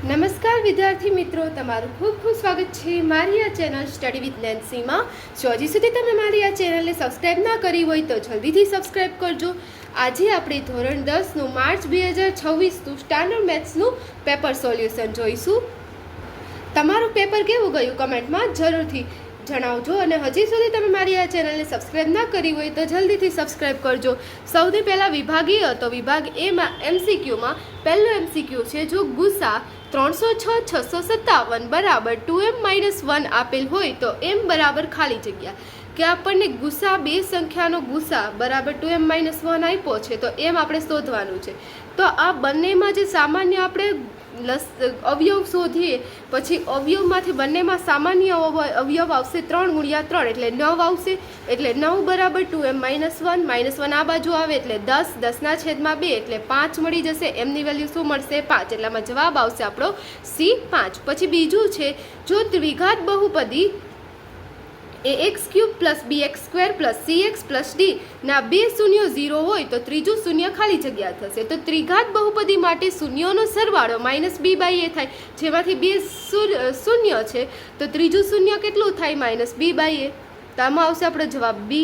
નમસ્કાર વિદ્યાર્થી મિત્રો, તમારું ખૂબ ખૂબ સ્વાગત છે મારી આ ચેનલ સ્ટડી વિથ નેન્સીમાં. જો હજી સુધી તમે મારી આ ચેનલને સબસ્ક્રાઈબ ના કરી હોય તો જલ્દીથી સબસ્ક્રાઈબ કરજો. આજે આપણે ધોરણ 10નું માર્ચ 2026નું સ્ટાન્ડર્ડ મેથ્સનું પેપર સોલ્યુશન જોઈશું. તમારું પેપર કેવું ગયું કમેન્ટમાં જરૂરથી જણાવજો. અને હજી સુધી તમે મારી આ ચેનલને સબસ્ક્રાઈબ ના કરી હોય તો જલ્દીથી સબસ્ક્રાઈબ કરજો. સૌથી પહેલાં વિભાગીય હતો. વિભાગ એમાં એમસીક્યુમાં પહેલો એમસીક્યુ છે, જો ગુસા 306 657 બરાબર 2m-1 આપેલ હોય તો m બરાબર ખાલી જગ્યા. કે આપણને ગુસા બે સંખ્યાનો ગુસા બરાબર 2m-1 આપ્યો છે તો એમ આપણે શોધવાનું છે. તો આ બંનેમાં જે સામાન્ય આપણે અવયવ શોધીએ, પછી અવયવમાંથી બંનેમાં સામાન્ય અવયવ આવશે 3 × 3 એટલે 9 આવશે. એટલે 9 બરાબર 2m-1 -1 આ બાજુ આવે એટલે 10, 10/2 એટલે 5 મળી જશે. એમની વેલ્યુ શું મળશે? 5. એટલે આમાં જવાબ આવશે આપણો C5. પછી બીજું છે, જો દ્વિઘાત બહુપદી ax³ + bx² + cx + d ના બે શૂન્યો 0 હોય તો ત્રીજું શૂન્ય ખાલી જગ્યા થશે. તો ત્રિઘાત બહુપદી માટે શૂન્યોનો સરવાળો -b/a થાય, જેમાંથી બે શૂન્ય છે તો ત્રીજું શૂન્ય કેટલું થાય? -b/a. તો આમાં આવશે આપણો જવાબ B.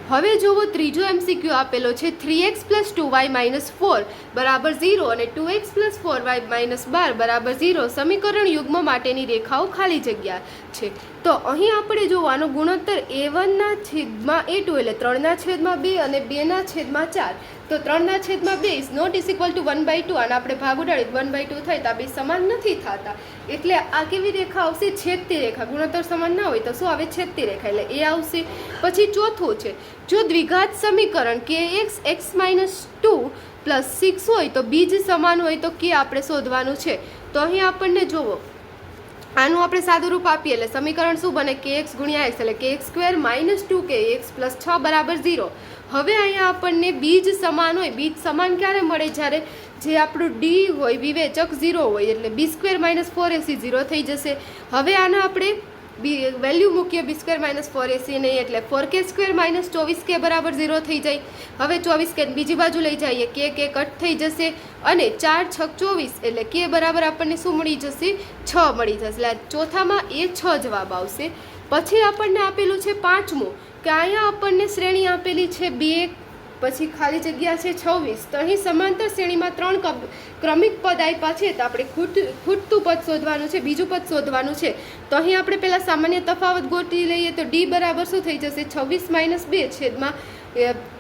હવે જુઓ, ત્રીજો એમસીક્યુ આપેલો છે, 3x + 2y - 4 બરાબર 0 અને 2x + 4y - 12 બરાબર 0 સમીકરણ યુગ્મ માટેની રેખાઓ ખાલી જગ્યા છે. તો અહીં આપણે જોવાનો ગુણોત્તર a1/a2 એટલે 3/2 અને 2/4. તો 3/2 ઇઝ નોટ ઇક્વલ ટુ 1/2 અને આપણે ભાગ ઉડાડીએ 1/2 થાય તો આ બે સમાન નથી થતા. એટલે આ કેવી રેખા આવશે? છેદતી રેખા. ગુણોત્તર સમાન ના હોય તો શું આવે? છેદતી રેખા, એટલે એ આવશે. પછી ચોથું છે, જો દ્વિઘાત સમીકરણ kx x - 2 + 6 હોય તો બીજ સમાન હોય તો કે આપણે શોધવાનું છે. તો અહીં આપણને જોવો, આનું આપણે સાદું રૂપ આપીએ એટલે સમીકરણ શું બને? kx × x એટલે kx² - 2kx + 6 બરાબર 0. હવે અહીંયા આપણને બીજ સમાન હોય. બીજ સમાન ક્યારે મળે? જ્યારે જે આપણું ડી હોય વિવેચક 0 હોય એટલે b² - 4ac 0 થઈ જશે. હવે આને આપણે વેલ્યુ મૂકીએ b² - 4ac નહીં એટલે 4k² - 24k બરાબર 0 થઈ જાય. હવે 24k બીજી બાજુ લઈ જઈએ, કે કટ થઈ જશે અને 4 × 6 = 24 એટલે કે બરાબર આપણને શું મળી જશે? 6 મળી જશે. એટલે ચોથામાં એ 6 જવાબ આવશે. પછી આપણને આપેલું છે પાંચમું, કે અહીંયા આપણને શ્રેણી આપેલી છે 2, પછી ખાલી જગ્યા છે 26. તો અહીં સમાંતર શ્રેણીમાં 3 ક્રમિક પદ આપ્યા છે તો આપણે ખૂટતું પદ શોધવાનું છે, બીજું પદ શોધવાનું છે. તો અહીં આપણે પહેલાં સામાન્ય તફાવત ગોતી લઈએ તો ડી બરાબર શું થઈ જશે? 26 - 2 છેદમાં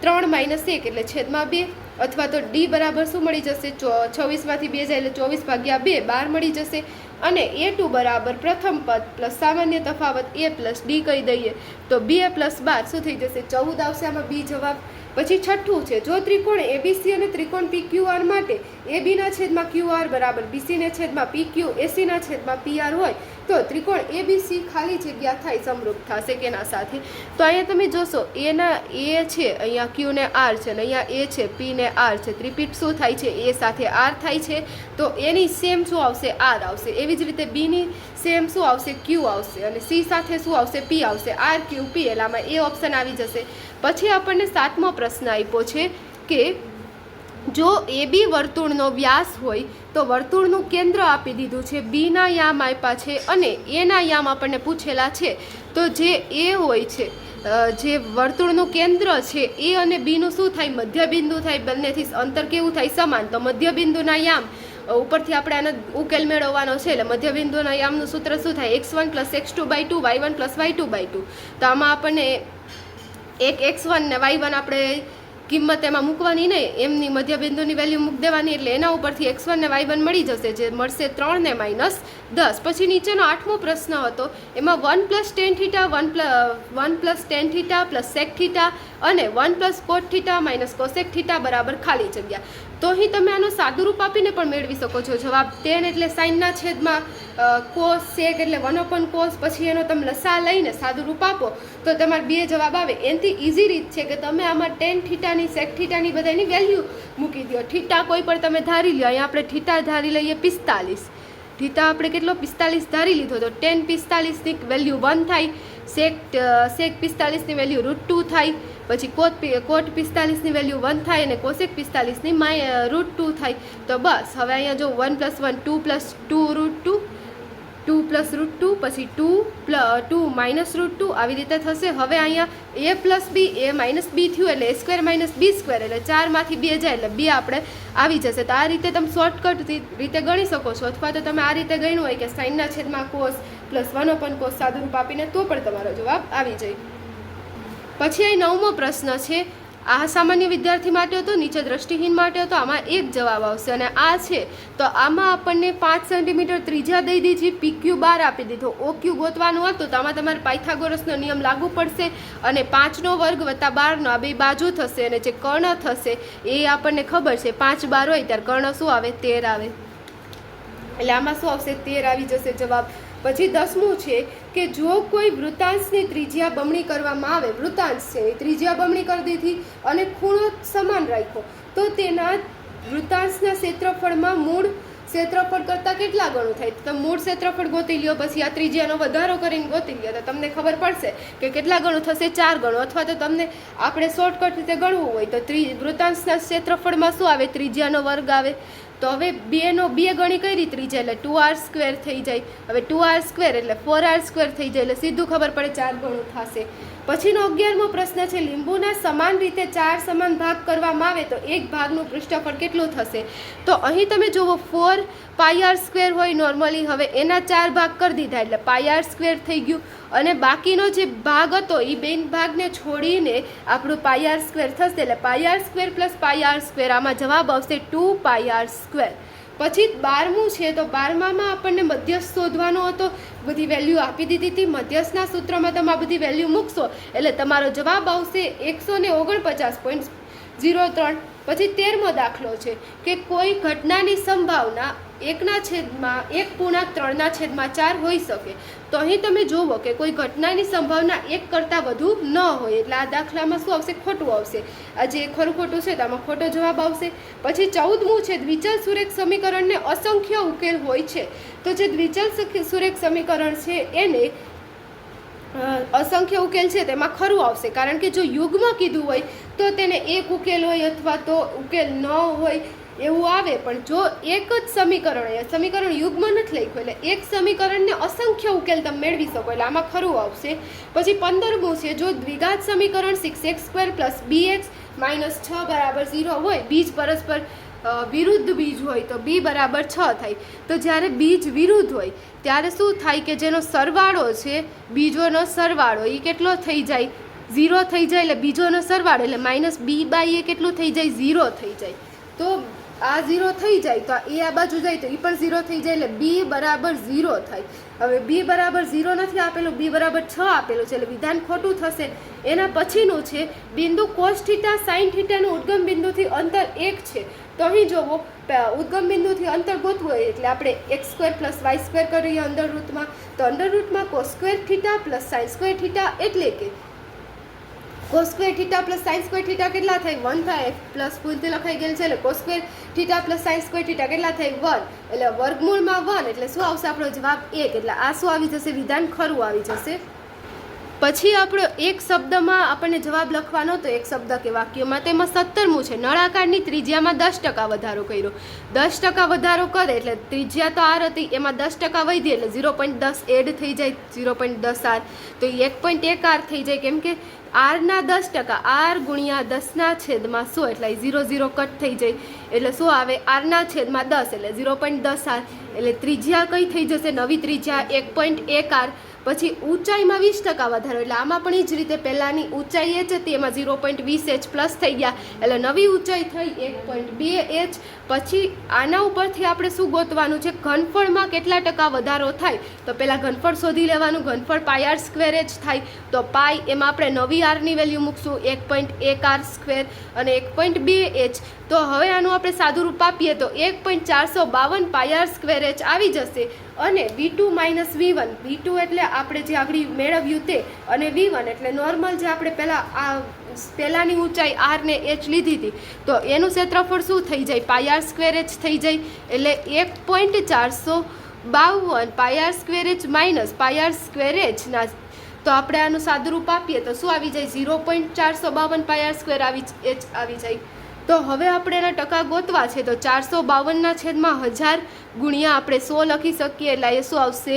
3 - 1 એટલે છેદમાં 2. અથવા તો ડી બરાબર શું મળી જશે? 26માંથી 2 જાય એટલે 24/2 12 મળી જશે. અને a2 બરાબર પ્રથમ પદ પ્લસ સામાન્ય તફાવત a + d કહી દઈએ તો 2 + 12 શું થઈ જશે? 14 આવશે. આમાં બી જવાબ. પછી છઠ્ઠું છે, જો ત્રિકોણ ABC અને ત્રિકોણ PQR માટે AB/QR બરાબર BC/PQ AC/PR હોય તો ત્રિકોણ ABC ખાલી જગ્યા થાય સમરૂપ થશે કેના સાથે? તો અહીંયા તમે જોશો, A છે, અહીંયા Q ને R છે અને અહીંયા A છે, P ને R છે. ત્રિપીટ શું થાય છે? A સાથે R થાય છે. તો એની સેમ શું આવશે? R આવશે. એવી જ રીતે B ની સેમ શું આવશે? Q આવશે. અને C સાથે શું આવશે? P આવશે. R Q P એટલે આમાં એ ઓપ્શન આવી જશે. પછી આપણને 7મો પ્રશ્ન આપ્યો છે કે જો AB વર્તુળનો વ્યાસ હોય તો વર્તુળનું કેન્દ્ર આપી દીધું છે, બીના યામ આપ્યા છે અને એના યામ આપણને પૂછેલા છે. તો જે એ હોય છે, જે વર્તુળનું કેન્દ્ર છે, એ અને બીનું શું થાય? મધ્યબિંદુ થાય. બંનેથી અંતર કેવું થાય? સમાન. તો મધ્યબિંદુના યામ ઉપરથી આપણે આનો ઉકેલ મેળવવાનો છે એટલે મધ્યબિંદુના યામનું સૂત્ર શું થાય? x1 + x2/2 y1 + y2/2. તો આમાં આપણને એક x1 ને y1 આપણે કિંમત એમાં મૂકવાની નહીં, એમની મધ્યબિંદુની વેલ્યુ મૂકી દેવાની એટલે એના ઉપરથી x1 ને y1 મળી જશે, જે મળશે 3 ને -10. પછી નીચેનો 8મો પ્રશ્ન હતો, એમાં 1 + tan θ 1 + tan θ + sec θ અને 1 + cot θ - cosec θ બરાબર ખાલી જગ્યા. તો અહીં તમે આનું સાદું રૂપ આપીને પણ મેળવી શકો છો જવાબ. tan એટલે સાઇનના છેદમાં cos, sec એટલે 1/cos. પછી એનો તમે લસા લઈને સાદું રૂપ આપો તો તમારે 2 જવાબ આવે. એનાથી ઇઝી રીત છે કે તમે આમાં tan θની sec θની બધાની વેલ્યુ મૂકી દો. θ કોઈ પણ તમે ધારી લો. અહીંયા આપણે θ ધારી લઈએ 45. θ આપણે કેટલો? 45 ધારી લીધો તો tan 45ની વેલ્યુ 1 થાય. sec 45ની વેલ્યુ √2 થાય. પછી કોટ 45ની વેલ્યુ 1 થાય અને કોસેક 45ની √2 થાય. તો બસ હવે અહીંયા જો 1 + 1 2 + 2 √2 2 + √2 પછી 2 - √2 આવી રીતે થશે. હવે અહીંયા a + b a - b થયું એટલે a² - b² એટલે 4માંથી 2 જાય એટલે 2 આપણે આવી જશે. તો આ રીતે તમે શોર્ટકટ રીતે ગણી શકો છો, અથવા તો તમે આ રીતે ગણ્યું હોય કે સાઇનના છેદમાં કોસ +1/cos સાદુરૂપ આપીને તો પણ તમારો જવાબ આવી જાય. પછી અહીં 9મો પ્રશ્ન છે. આ સામાન્ય વિદ્યાર્થી માટે હતો, નીચે દ્રષ્ટિહીન માટે હતો. આમાં એક જવાબ આવશે અને આ છે તો આમાં આપણને 5 સેન્ટીમીટર ત્રિજ્યા દઈ દીધી, PQ 12 આપી દીધો, OQ ગોતવાનું હતું. તો આમાં તમારે પાયથાગોરસનો નિયમ લાગુ પડશે અને 5નો વર્ગ વત્તા 12નો આ બે બાજુ થશે અને જે કર્ણ થશે એ આપણને ખબર છે 5 12 હોય ત્યારે કર્ણ શું આવે 13 આવે, એટલે આમાં શું આવશે 13 આવી જશે જવાબ. પછી 10મું છે કે જો કોઈ વૃત્તાંશની ત્રિજ્યા બમણી કરવામાં આવે, વૃત્તાંશ છે ત્રિજ્યા બમણી કરી દીધી અને ખૂણો સમાન રાખ્યો, તો તેના વૃત્તાંશના ક્ષેત્રફળમાં મૂળ ક્ષેત્રફળ કરતાં કેટલા ગણું થાય. તો મૂળ ક્ષેત્રફળ ગોતી લ્યો, પછી આ ત્રિજ્યાનો વધારો કરીને ગોતી લ્યો તો તમને ખબર પડશે કે કેટલા ગણું થશે 4 ગણું. અથવા તો તમને આપણે શોર્ટકટ રીતે ગણવું હોય તો વૃત્તાંશના ક્ષેત્રફળમાં શું આવે ત્રિજ્યાનો વર્ગ આવે. તો હવે 2 ગણી કઈ રીતે ત્રિજ્યા એટલે 2r² થઈ જાય. હવે 2r² એટલે 4r² થઈ જાય એટલે સીધું ખબર પડે 4 ગણું થશે. પછીનો 11મો પ્રશ્ન છે. લીંબુના સમાન રીતે 4 સમાન ભાગ કરવામાં આવે તો એક ભાગનું પૃષ્ઠફળ કેટલું થશે. તો અહીં તમે જુઓ 4 πr² હોય નોર્મલી, હવે એના 4 ભાગ કરી દીધા એટલે πr² થઈ ગયું અને બાકીનો જે ભાગ હતો એ બે ભાગને છોડીને આપણું πr² થશે એટલે πr² + πr². આમાં જવાબ આવશે 2πr². પછી 12મું છે તો 12માં આપણને મધ્યસ્થ શોધવાનો હતો, બધી વેલ્યુ આપી દીધી હતી. મધ્યસ્થના સૂત્રમાં તમે આ બધી વેલ્યુ મૂકશો એટલે તમારો જવાબ આવશે 149.03. પછી 13મો દાખલો છે કે કોઈ ઘટનાની સંભાવના 1/3/4 હોઈ શકે. તો અહીં તમે જુઓ કે કોઈ ઘટનાની સંભાવના 1 કરતાં વધુ ન હોય એટલે આ દાખલામાં શું આવશે ખોટું આવશે. આ જે ખરું ખોટું છે તો આમાં ખોટો જવાબ આવશે. પછી 14મું છે દ્વિચલ સુરેખ સમીકરણને અસંખ્ય ઉકેલ હોય છે. તો જે દ્વિચલ સુરેખ સમીકરણ છે એને અસંખ્ય ઉકેલ છે તેમાં ખરું આવશે, કારણ કે જો યુગ્મ કીધું હોય તો તેને એક ઉકેલ હોય અથવા તો ઉકેલ ન હોય એવું આવે. પણ જો એક જ સમીકરણ યુગ્મ નથી લખ્યું એટલે એક સમીકરણને અસંખ્ય ઉકેલ તમે મેળવી શકો એટલે આમાં ખરું આવશે. પછી 15મું છે જો દ્વિઘાત સમીકરણ 6x² + bx - 6 = 0 હોય, બીજ પરસ્પર વિરુદ્ધ બીજ હોય તો b = 6 થાય. તો જ્યારે બીજ વિરુદ્ધ હોય ત્યારે શું થાય કે જેનો સરવાળો છે બીજોનો સરવાળો એ કેટલો થઈ જાય 0 થઈ જાય એટલે બીજોનો સરવાળો એટલે -b/a કેટલું થઈ જાય 0 થઈ જાય. તો આ 0 થઈ જાય તો એ આ બાજુ જાય તો એ પણ 0 થઈ જાય એટલે b = 0 થાય. હવે b = 0 નથી આપેલું, b = 6 આપેલું છે એટલે વિધાન ખોટું થશે. એના પછીનું છે બિંદુ cos θ sin θ નું ઉદ્ગમ બિંદુથી અંતર 1 છે. તો અહીં જોવો ઉદ્ગમ બિંદુથી અંતર ગોતવું હોય એટલે આપણે x² + y² કરીએ અંડર રૂટમાં. તો અંડર રૂટમાં cos² θ + sin² θ એટલે કે cos² θ + sin² θ કેટલા થાય 1 થાય, પ્લસ ભૂલથી લખાઈ ગયેલ છે એટલે cos² θ + sin² θ કેટલા થાય 1 એટલે વર્ગમૂળમાં 1 એટલે શું આવશે આપણો જવાબ 1. એટલે આ શું આવી જશે વિધાન ખરું આવી જશે. પછી આપણો એક શબ્દમાં આપણને જવાબ લખવાનો તો એક શબ્દ કે વાક્યમાં તેમાં 17મું છે નળાકારની ત્રિજ્યામાં 10% વધારો કર્યો. 10% વધારો કરે એટલે ત્રિજ્યા તો r હતી એમાં 10% વધી એટલે 0.10 એડ થઈ જાય 0.10 r તો 1.1 r થઈ જાય, કેમ કે r ના 10% r ગુણ્યા 10/100 એટલે 0 કટ થઈ જાય એટલે શું આવે r/10 એટલે 0.10 r એટલે ત્રિજ્યા કઈ થઈ જશે નવી ત્રિજ્યા 1.1 r. પછી ઊંચાઈમાં 20% વધારો એટલે આમાં પણ એ જ રીતે પહેલાંની ઊંચાઈ h હતી એમાં 0.20 h પ્લસ થઈ ગયા એટલે નવી ઊંચાઈ થઈ 1.2 h. પછી આના ઉપરથી આપણે શું ગોતવાનું છે ઘનફળમાં કેટલા ટકા વધારો થાય. તો પહેલાં ઘનફળ શોધી લેવાનું. ઘનફળ πr² h થાય તો પાઈ એમાં આપણે નવી આરની વેલ્યુ મૂકશું 1.1 r² અને 1.2 h. તો હવે આનું આપણે સાદું રૂપ આપીએ તો 1.452 πr² h આવી જશે. અને v2 - v1 v2 એટલે આપણે જે આગળ મેળવ્યું તે અને v1 એટલે નોર્મલ જે આપણે પહેલાંની ઊંચાઈ r ને h લીધી હતી તો એનું ક્ષેત્રફળ શું થઈ જાય πr² h થઈ જાય એટલે 1.452 πr² h - πr² h ના તો આપણે આનું સાદુરૂપ આપીએ તો શું આવી જાય? 0.452 પાય આર સ્ક્વેર આવી જાય. તો હવે આપણે એના ટકા ગોતવા છે તો 452/1000 ગુણ્યા આપણે 100 લખી શકીએ, એટલે એ શું આવશે?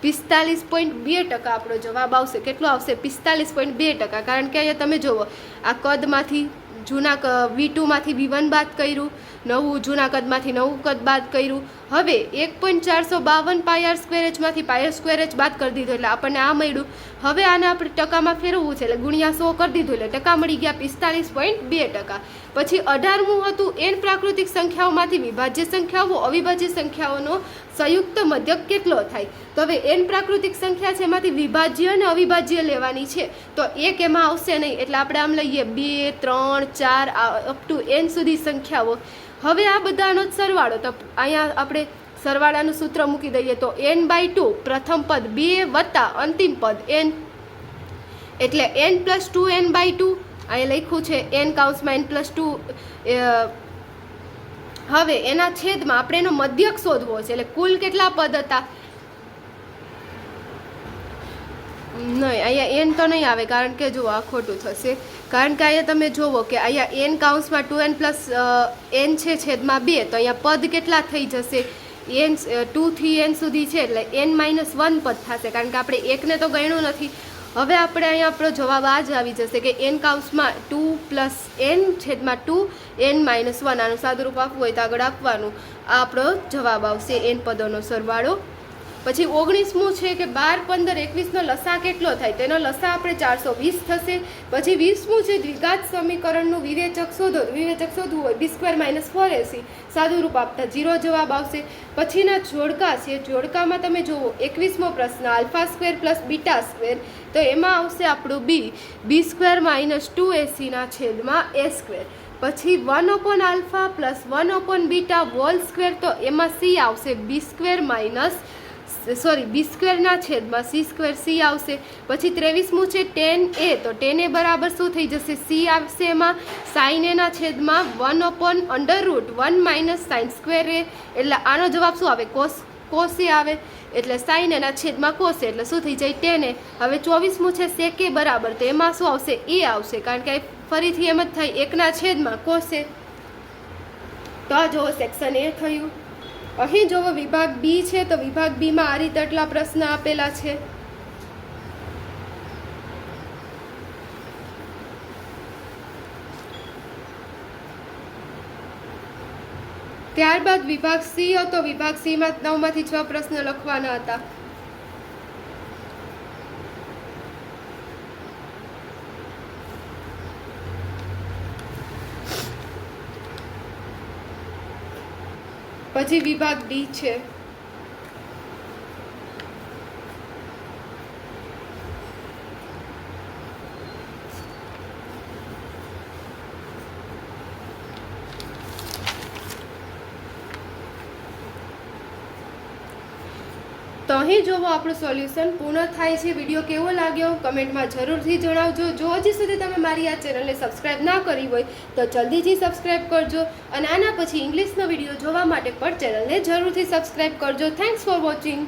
45.2% આપણો જવાબ આવશે. કેટલો આવશે? 45.2%. કારણ કે અહીંયા તમે જુઓ, આ કદમાંથી જૂના V2માંથી V1 બાદ કર્યું, નવું જૂના કદમાંથી નવું કદ બાદ કર્યું. હવે 1.452 pi R square એચમાંથી pi R square H બાદ કરી દીધો, એટલે આપણને આ મળ્યું. હવે આને આપણે ટકામાં ફેરવવું છે, એટલે ગુણ્યા 100 કરી દીધું, એટલે ટકા મળી ગયા 45.2%. પછી 18મું હતું n પ્રાકૃતિક સંખ્યાઓમાંથી વિભાજ્ય સંખ્યાઓ અવિભાજ્ય સંખ્યાઓનો સંયુક્ત મધ્યક કેટલો થાય? તો હવે n પ્રાકૃતિક સંખ્યા છે, એમાંથી વિભાજ્ય અને અવિભાજ્ય લેવાની છે, તો એક એમાં આવશે નહીં, એટલે આપણે આમ લઈએ 2, 3, 4 અપ ટુ n સુધી સંખ્યાઓ. હવે આ બધાનો જ સરવાળો, તો અહીંયા આપણે સરવાળાનું સૂત્ર મૂકી દઈએ તો n/2 પ્રથમ પદ 2 વત્તા અંતિમ પદ n, એટલે n + 2n/2. અહીંયા લખ્યું છે n(n+2). હવે એના છેદમાં આપણે એનો મધ્યક શોધવો છે, એટલે કુલ કેટલા પદ હતા? નહીં, અહીંયા n તો નહીં આવે, કારણ કે જુઓ આ ખોટું થશે. કારણ કે અહીંયા તમે જુઓ કે અહીંયા n(2n+n) છે છેદમાં 2, તો અહીંયા પદ કેટલા થઈ જશે? n 2 થી n સુધી છે, એટલે n-1 પદ થશે, કારણ કે આપણે એકને તો ગણ્યું નથી. હવે આપણે અહીંયા આપણો જવાબ આ જ આવી જશે કે n(2 + n છેદમાં 2 n-1). આનું સાદુરૂપ આપવું હોય તો આગળ આપવાનું. આ આપણો જવાબ આવશે n પદોનો સરવાળો. પછી 19મું છે કે 12, 15, 21નો લસા કેટલો થાય? તેનો લસા આપણે 420 થશે. પછી 20મું છે દ્વિઘાત સમીકરણનું વિવેચક શોધો. વિવેચક શોધવું હોય b² - 4ac, સાદુરૂપ આપતા 0 જવાબ આવશે. પછીના જોડકા છે, જોડકામાં તમે જુઓ 21મો પ્રશ્ન α² + β², તો એમાં આવશે આપણું b² - 2ac/a². પછી 1/α + 1/β હોલ સ્ક્વેર, તો એમાં c આવશે b²/c² આવશે. પછી 23મું છે tan a, તો tan a બરાબર શું થઈ જશે? c આવશે એમાં sin a ના છેદમાં 1/√1 - sin²a, એટલે આનો જવાબ શું આવે? cos a આવે, એટલે sin a ના છેદમાં cos a, એટલે શું થઈ જાય? tan a. હવે 24મું છે sec a બરાબર, તો એમાં શું આવશે? a આવશે, કારણ કે ફરીથી એમ જ થાય 1 ના છેદમાં cos a. તો આ જુઓ સેક્શન a થયું. અહીં જોવો વિભાગ બી છે, તો વિભાગ બીમાં આ રીતે આટલા પ્રશ્ન આપેલા છે. ત્યારબાદ વિભાગ સી હતો. વિભાગ સીમાં 9માંથી 6 પ્રશ્ન લખવાના હતા. પછી વિભાગ ડી છે. તો અહીં જોવો આપણું સોલ્યુશન પૂર્ણ થાય છે. વિડીયો કેવો લાગ્યો કમેન્ટમાં જરૂરથી જણાવજો. જો હજી સુધી તમે મારી આ ચેનલને સબસ્ક્રાઈબ ના કરી હોય તો જલ્દીથી સબસ્ક્રાઈબ કરજો, અને આના પછી ઇંગ્લિશનો વિડીયો જોવા માટે પણ ચેનલને જરૂરથી સબસ્ક્રાઈબ કરજો. Thanks for watching.